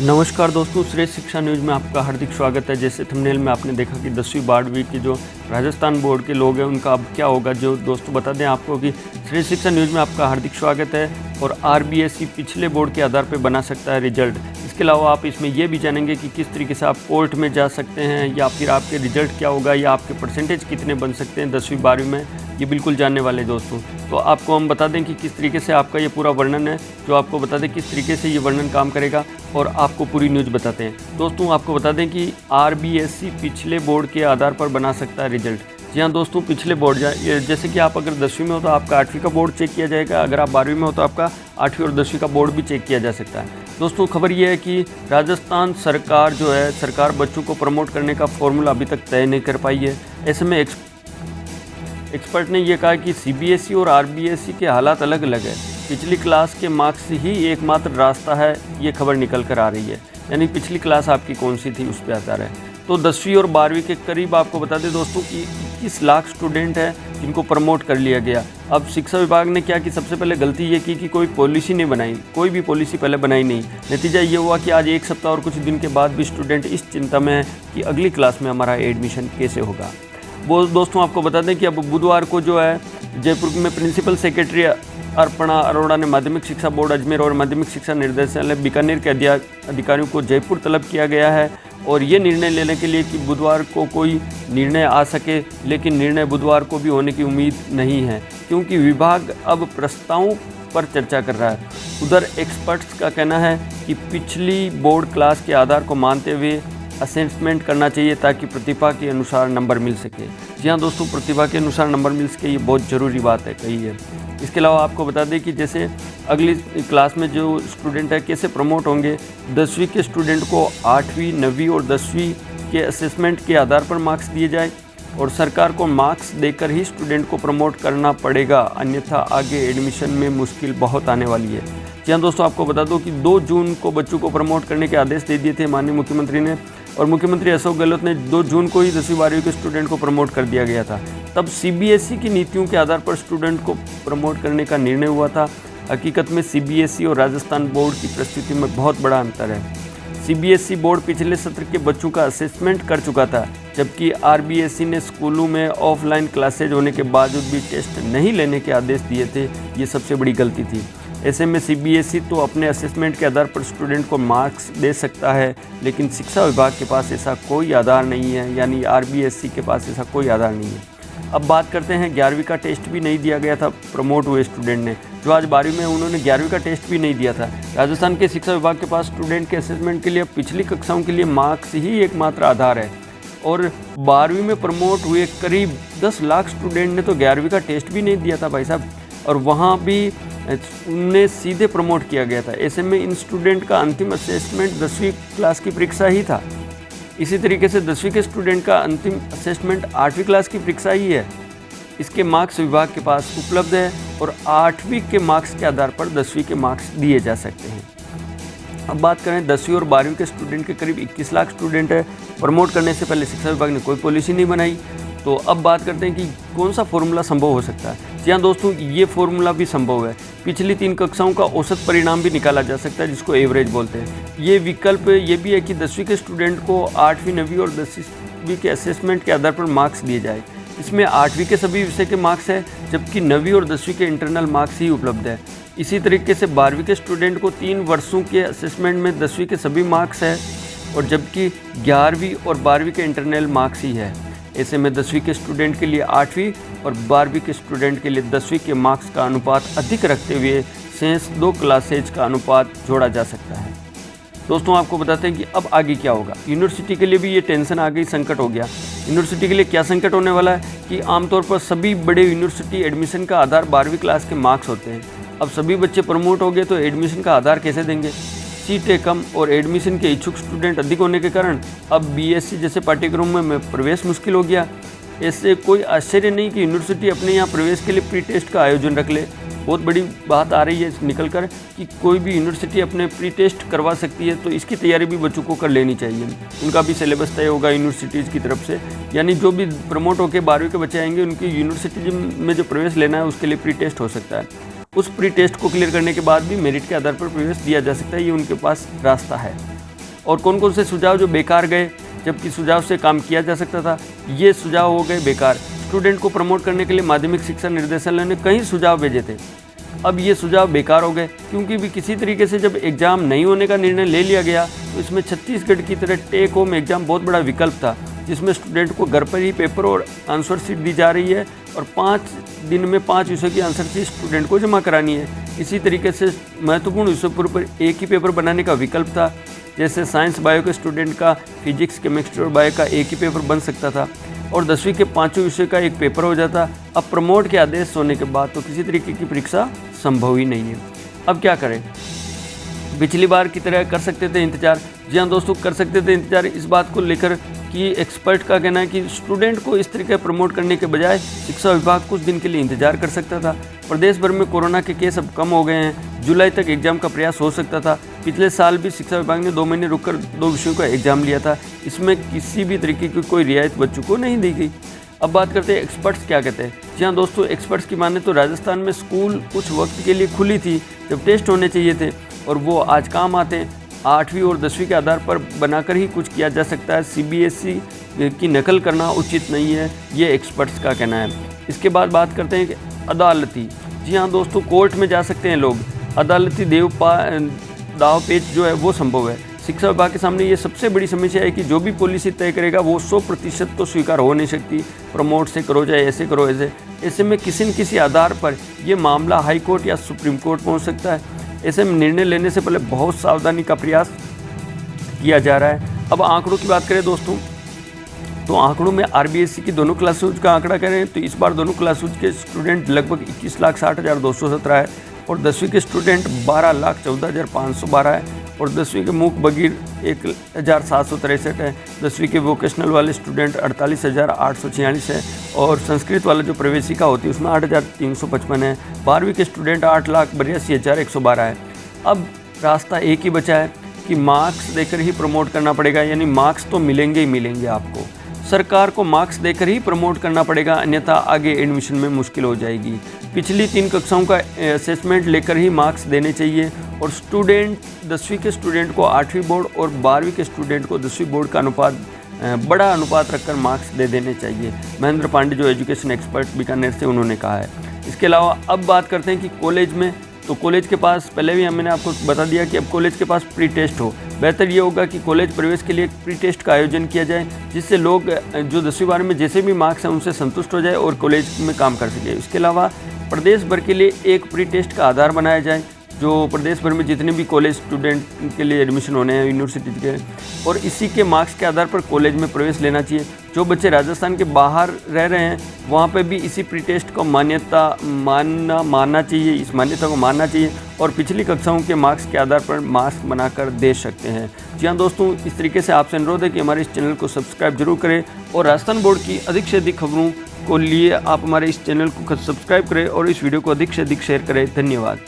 नमस्कार दोस्तों, श्रेष्ठ शिक्षा न्यूज़ में आपका हार्दिक स्वागत है। जैसे थंबनेल में आपने देखा कि 10वीं 12वीं के जो राजस्थान बोर्ड के लोग हैं उनका अब क्या होगा। जो दोस्तों बता दें आपको कि श्रेष्ठ शिक्षा न्यूज़ में आपका हार्दिक स्वागत है। और आरबीएसई पिछले बोर्ड के आधार पर बना सकता है रिजल्ट। इसके अलावा आप इसमें यह भी जानेंगे कि किस तरीके से आप कोर्ट में जा सकते हैं या फिर आपके रिजल्ट क्या होगा या आपके परसेंटेज कितने बन सकते हैं 10वीं 12वीं में, ये बिल्कुल जानने वाले दोस्तों। तो आपको हम बता दें कि किस तरीके से आपका ये पूरा वर्णन है, जो आपको बता दें किस तरीके से ये वर्णन काम करेगा और आपको पूरी न्यूज़ बताते हैं। दोस्तों आपको बता दें कि आरबीएसई पिछले बोर्ड के आधार पर बना सकता है रिजल्ट। जी हाँ दोस्तों, पिछले बोर्ड जैसे कि आप अगर 10वीं में हो तो आपका 8वीं का बोर्ड चेक किया जाएगा, अगर आप 12वीं में हो तो आपका 8वीं और 10वीं का बोर्ड भी चेक किया जा सकता है। दोस्तों खबर ये है कि राजस्थान सरकार जो है, सरकार बच्चों को प्रमोट करने का फॉर्मूला अभी तक तय नहीं कर पाई है। ऐसे में एक्सपर्ट ने यह कहा कि सीबीएसई और आरबीएसई के हालात अलग अलग है। पिछली क्लास के मार्क्स ही एकमात्र रास्ता है, ये खबर निकल कर आ रही है। यानी पिछली क्लास आपकी कौन सी थी उस पर आधार है। तो 10वीं और 12वीं के करीब आपको बता दें दोस्तों कि 21 लाख स्टूडेंट हैं जिनको प्रमोट कर लिया गया। अब शिक्षा विभाग ने क्या कि सबसे पहले गलती ये की कि कोई पॉलिसी नहीं बनाई, कोई भी पॉलिसी पहले बनाई नहीं। नतीजा ये हुआ कि आज एक सप्ताह और कुछ दिन के बाद भी स्टूडेंट इस चिंता में है कि अगली क्लास में हमारा एडमिशन कैसे होगा। वो दोस्तों आपको बता दें कि अब बुधवार को जो है जयपुर में प्रिंसिपल सेक्रेटरी अर्पणा अरोड़ा ने माध्यमिक शिक्षा बोर्ड अजमेर और माध्यमिक शिक्षा निर्देशालय बीकानेर के अधिकारियों को जयपुर तलब किया गया है। और ये निर्णय लेने के लिए कि बुधवार को कोई निर्णय आ सके, लेकिन निर्णय बुधवार को भी होने की उम्मीद नहीं है क्योंकि विभाग अब प्रस्तावों पर चर्चा कर रहा है। उधर एक्सपर्ट्स का कहना है कि पिछली बोर्ड क्लास के आधार को मानते हुए असेसमेंट करना चाहिए ताकि प्रतिभा के अनुसार नंबर मिल सके। जी हाँ दोस्तों, प्रतिभा के अनुसार नंबर मिल सके, ये बहुत ज़रूरी बात है कही है। इसके अलावा आपको बता दें कि जैसे अगली क्लास में जो स्टूडेंट है कैसे प्रमोट होंगे। 10वीं के स्टूडेंट को 8वीं 9वीं और 10वीं के असेसमेंट के आधार पर मार्क्स दिए जाए और सरकार को मार्क्स देकर ही स्टूडेंट को प्रमोट करना पड़ेगा, अन्यथा आगे एडमिशन में मुश्किल बहुत आने वाली है। जी हाँ दोस्तों, आपको बता दो कि 2 जून को बच्चों को प्रमोट करने के आदेश दे दिए थे माननीय मुख्यमंत्री ने। और मुख्यमंत्री अशोक गहलोत ने 2 जून को ही 10वीं 12वीं के स्टूडेंट को प्रमोट कर दिया गया था। तब सीबीएसई की नीतियों के आधार पर स्टूडेंट को प्रमोट करने का निर्णय हुआ था। हकीकत में सीबीएसई और राजस्थान बोर्ड की परिस्थिति में बहुत बड़ा अंतर है। सीबीएसई बोर्ड पिछले सत्र के बच्चों का असेसमेंट कर चुका था, जबकि आरबीएसई ने स्कूलों में ऑफलाइन क्लासेज होने के बावजूद भी टेस्ट नहीं लेने के आदेश दिए थे। ये सबसे बड़ी गलती थी। ऐसे में सीबीएसई तो अपने असेसमेंट के आधार पर स्टूडेंट को मार्क्स दे सकता है, लेकिन शिक्षा विभाग के पास ऐसा कोई आधार नहीं है, यानी आरबीएसई के पास ऐसा कोई आधार नहीं है। अब बात करते हैं 11वीं का टेस्ट भी नहीं दिया गया था प्रमोट हुए स्टूडेंट ने, जो आज 12वीं में उन्होंने 11वीं का टेस्ट भी नहीं दिया था। राजस्थान के शिक्षा विभाग के पास स्टूडेंट के असेसमेंट के लिए पिछली कक्षाओं के लिए मार्क्स ही एकमात्र आधार है। और 12वीं में प्रमोट हुए करीब 10 लाख स्टूडेंट ने तो 11वीं का टेस्ट भी नहीं दिया था भाई साहब, और वहाँ भी उन्हें सीधे प्रमोट किया गया था। ऐसे में इन स्टूडेंट का अंतिम असेसमेंट 10वीं क्लास की परीक्षा ही था। इसी तरीके से 10वीं के स्टूडेंट का अंतिम असेसमेंट 8वीं क्लास की परीक्षा ही है। इसके मार्क्स विभाग के पास उपलब्ध है और 8वीं के मार्क्स के आधार पर 10वीं के मार्क्स दिए जा सकते हैं। अब बात करें 10वीं और 12वीं के स्टूडेंट के करीब 21 लाख स्टूडेंट है। प्रमोट करने से पहले शिक्षा विभाग ने कोई पॉलिसी नहीं बनाई। तो अब बात करते हैं कि कौन सा फॉर्मूला संभव हो सकता है। जी हाँ दोस्तों, ये फॉर्मूला भी संभव है। पिछली 3 कक्षाओं का औसत परिणाम भी निकाला जा सकता है, जिसको एवरेज बोलते हैं। ये विकल्प ये भी है कि 10वीं के स्टूडेंट को 8वीं 9वीं और 10वीं के असेसमेंट के आधार पर मार्क्स दिए जाए। इसमें 8वीं के सभी विषय के मार्क्स है, जबकि 9वीं और 10वीं के इंटरनल मार्क्स ही उपलब्ध है। इसी तरीके से 12वीं के स्टूडेंट को 3 वर्षों के असेसमेंट में 10वीं के सभी मार्क्स है, और जबकि 11वीं और 12वीं के इंटरनल मार्क्स ही है। ऐसे में 10वीं के स्टूडेंट के लिए 8वीं और 12वीं के स्टूडेंट के लिए 10वीं के मार्क्स का अनुपात अधिक रखते हुए शेष 2 क्लासेज का अनुपात जोड़ा जा सकता है। दोस्तों आपको बताते हैं कि अब आगे क्या होगा। यूनिवर्सिटी के लिए भी ये टेंशन आ गई, संकट हो गया। यूनिवर्सिटी के लिए क्या संकट होने वाला है कि आमतौर पर सभी बड़े यूनिवर्सिटी एडमिशन का आधार 12वीं क्लास के मार्क्स होते हैं। अब सभी बच्चे प्रमोट हो गए तो एडमिशन का आधार कैसे देंगे। सीटें कम और एडमिशन के इच्छुक स्टूडेंट अधिक होने के कारण अब बीएससी जैसे पाठ्यक्रमों में प्रवेश मुश्किल हो गया। ऐसे कोई आश्चर्य नहीं कि यूनिवर्सिटी अपने यहाँ प्रवेश के लिए प्री टेस्ट का आयोजन रख ले। बहुत बड़ी बात आ रही है निकल कर कि कोई भी यूनिवर्सिटी अपने प्री टेस्ट करवा सकती है, तो इसकी तैयारी भी बच्चों को कर लेनी चाहिए। उनका भी सिलेबस तय होगा यूनिवर्सिटीज़ की तरफ से, यानी जो भी प्रमोट होकर 12वीं के बच्चे आएंगे उनकी यूनिवर्सिटी में जो प्रवेश लेना है उसके लिए प्री टेस्ट हो सकता है। उस प्री टेस्ट को क्लियर करने के बाद भी मेरिट के आधार पर प्रवेश दिया जा सकता है, ये उनके पास रास्ता है। और कौन कौन से सुझाव जो बेकार गए जबकि सुझाव से काम किया जा सकता था, ये सुझाव हो गए बेकार। स्टूडेंट को प्रमोट करने के लिए माध्यमिक शिक्षा निर्देशालय ने कई सुझाव भेजे थे, अब ये सुझाव बेकार हो गए क्योंकि भी किसी तरीके से जब एग्ज़ाम नहीं होने का निर्णय ले लिया गया तो इसमें छत्तीसगढ़ की तरह टेक होम एग्ज़ाम बहुत बड़ा विकल्प था, जिसमें स्टूडेंट को घर पर ही पेपर और आंसर शीट दी जा रही है और 5 दिन में 5 विषयों की आंसर शीट स्टूडेंट को जमा करानी है। इसी तरीके से महत्वपूर्ण विषयों पर एक ही पेपर बनाने का विकल्प था, जैसे साइंस बायो के स्टूडेंट का फिजिक्स केमिस्ट्री और बायो का एक ही पेपर बन सकता था और 10वीं के 5 विषय का एक पेपर हो जाता। अब प्रमोट के आदेश होने के बाद तो किसी तरीके की परीक्षा संभव ही नहीं है। अब क्या करें? पिछली बार की तरह कर सकते थे इंतजार। जी हाँ दोस्तों, कर सकते थे इंतजार इस बात को लेकर कि एक्सपर्ट का कहना है कि स्टूडेंट को इस तरीके प्रमोट करने के बजाय शिक्षा विभाग कुछ दिन के लिए इंतजार कर सकता था। प्रदेश भर में कोरोना के केस अब कम हो गए हैं, जुलाई तक एग्जाम का प्रयास हो सकता था। पिछले साल भी शिक्षा विभाग ने 2 महीने रुककर 2 विषयों का एग्जाम लिया था, इसमें किसी भी तरीके की कोई रियायत बच्चों को नहीं दी गई। अब बात करते हैं एक्सपर्ट्स क्या कहते हैं। जी हाँ दोस्तों, एक्सपर्ट्स की माने तो राजस्थान में स्कूल कुछ वक्त के लिए खुली थी जब टेस्ट होने चाहिए थे और वो आज काम आते हैं। 8वीं और 10वीं के आधार पर बनाकर ही कुछ किया जा सकता है, CBSE की नकल करना उचित नहीं है, ये एक्सपर्ट्स का कहना है। इसके बाद बात करते हैं कि अदालती। जी हाँ दोस्तों, कोर्ट में जा सकते हैं लोग, अदालती दाव पेच जो है वो संभव है। शिक्षा विभाग के सामने ये सबसे बड़ी समस्या है कि जो भी पॉलिसी तय करेगा वो 100% तो स्वीकार हो नहीं सकती। प्रमोट से करो चाहे ऐसे करो ऐसे में किसी न किसी आधार पर ये मामला हाई कोर्ट या सुप्रीम कोर्ट पहुंच सकता है। ऐसे में निर्णय लेने से पहले बहुत सावधानी का प्रयास किया जा रहा है। अब आंकड़ों की बात करें दोस्तों, तो आंकड़ों में RBSE की दोनों क्लासेज का आंकड़ा करें तो इस बार दोनों क्लासेज के स्टूडेंट लगभग 21,60,217 है और 10वीं के स्टूडेंट 12,14,512 है और 10वीं के मूक बगीर 1,763 है। 10वीं के वोकेशनल वाले स्टूडेंट 48,846 है और संस्कृत वाला जो प्रवेशिका होती है उसमें 8,355 है। 12वीं के स्टूडेंट 8,82,112 है। अब रास्ता एक ही बचा है कि मार्क्स देकर ही प्रमोट करना पड़ेगा, यानी मार्क्स तो मिलेंगे ही मिलेंगे आपको। सरकार को मार्क्स देकर ही प्रमोट करना पड़ेगा, अन्यथा आगे एडमिशन में मुश्किल हो जाएगी। पिछली 3 कक्षाओं का असेसमेंट लेकर ही मार्क्स देने चाहिए और स्टूडेंट 10वीं के स्टूडेंट को 8वीं बोर्ड और 12वीं के स्टूडेंट को 10वीं बोर्ड का बड़ा अनुपात रखकर मार्क्स दे देने चाहिए। महेंद्र पांडे जो एजुकेशन एक्सपर्ट बीकानेर से, उन्होंने कहा है। इसके अलावा अब बात करते हैं कि कॉलेज में, तो कॉलेज के पास पहले भी मैंने आपको बता दिया कि अब कॉलेज के पास प्री टेस्ट हो। बेहतर ये होगा कि कॉलेज प्रवेश के लिए प्री टेस्ट का आयोजन किया जाए, जिससे लोग जो 10वीं 12वीं में जैसे भी मार्क्स हैं उनसे संतुष्ट हो जाए और कॉलेज में काम कर सके। इसके अलावा प्रदेश भर के लिए एक प्री टेस्ट का आधार बनाया जाए, जो प्रदेश भर में जितने भी कॉलेज स्टूडेंट के लिए एडमिशन होने हैं यूनिवर्सिटी के, और इसी के मार्क्स के आधार पर कॉलेज में प्रवेश लेना चाहिए। जो बच्चे राजस्थान के बाहर रह रहे हैं वहाँ पे भी इसी प्री टेस्ट को मानना चाहिए, इस मान्यता को मानना चाहिए और पिछली कक्षाओं के मार्क्स के आधार पर मार्क्स बनाकर दे सकते हैं। जी हाँ दोस्तों, इस तरीके से आपसे अनुरोध है कि हमारे इस चैनल को सब्सक्राइब जरूर करें और राजस्थान बोर्ड की अधिक से अधिक खबरों को लिए आप हमारे इस चैनल को सब्सक्राइब करें और इस वीडियो को अधिक से अधिक शेयर करें। धन्यवाद।